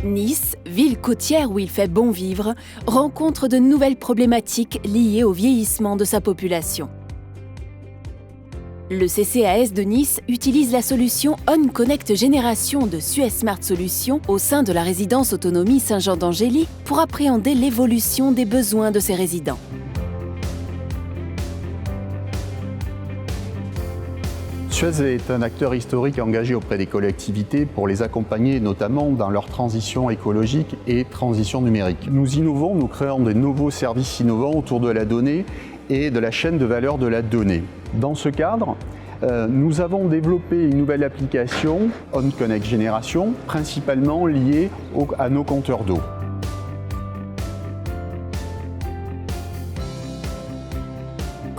Nice, ville côtière où il fait bon vivre, rencontre de nouvelles problématiques liées au vieillissement de sa population. Le CCAS de Nice utilise la solution OnConnect Génération de Suez Smart Solutions au sein de la résidence autonomie Saint-Jean d'Angély pour appréhender l'évolution des besoins de ses résidents. Suez est un acteur historique engagé auprès des collectivités pour les accompagner notamment dans leur transition écologique et transition numérique. Nous innovons, nous créons de nouveaux services innovants autour de la donnée et de la chaîne de valeur de la donnée. Dans ce cadre, nous avons développé une nouvelle application, OnConnect Génération, principalement liée à nos compteurs d'eau.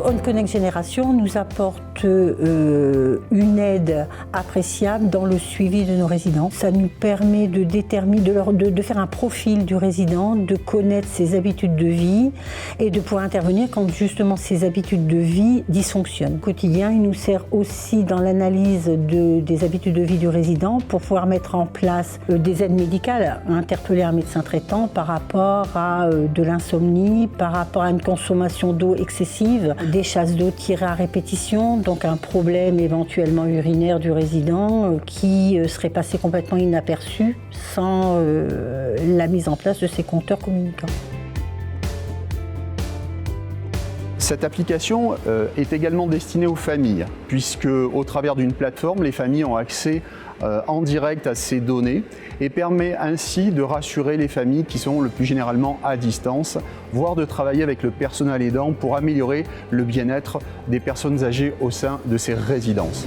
OnConnect Génération nous apporte une aide appréciable dans le suivi de nos résidents. Ça nous permet de déterminer, de faire un profil du résident, de connaître ses habitudes de vie et de pouvoir intervenir quand justement ses habitudes de vie dysfonctionnent. Au quotidien, il nous sert aussi dans l'analyse des habitudes de vie du résident pour pouvoir mettre en place des aides médicales, interpeller un médecin traitant par rapport à de l'insomnie, par rapport à une consommation d'eau excessive, des chasses d'eau tirées à répétition, donc un problème éventuellement urinaire du résident qui serait passé complètement inaperçu sans la mise en place de ces compteurs communicants. Cette application est également destinée aux familles, puisque au travers d'une plateforme, les familles ont accès en direct à ces données et permet ainsi de rassurer les familles qui sont le plus généralement à distance, voire de travailler avec le personnel aidant pour améliorer le bien-être des personnes âgées au sein de ces résidences.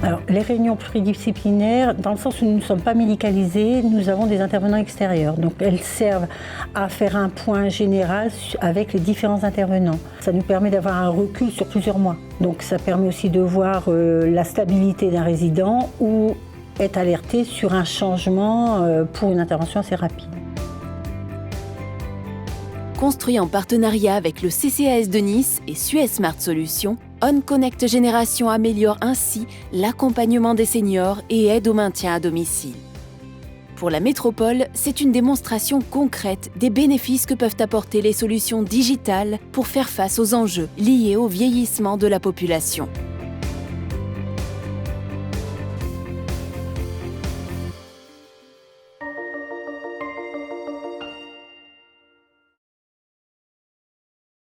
Alors, les réunions pluridisciplinaires, dans le sens où nous ne sommes pas médicalisés, nous avons des intervenants extérieurs. Donc elles servent à faire un point général avec les différents intervenants. Ça nous permet d'avoir un recul sur plusieurs mois. Donc ça permet aussi de voir la stabilité d'un résident ou être alerté sur un changement pour une intervention assez rapide. Construit en partenariat avec le CCAS de Nice et Suez Smart Solutions, OnConnect Génération améliore ainsi l'accompagnement des seniors et aide au maintien à domicile. Pour la métropole, c'est une démonstration concrète des bénéfices que peuvent apporter les solutions digitales pour faire face aux enjeux liés au vieillissement de la population.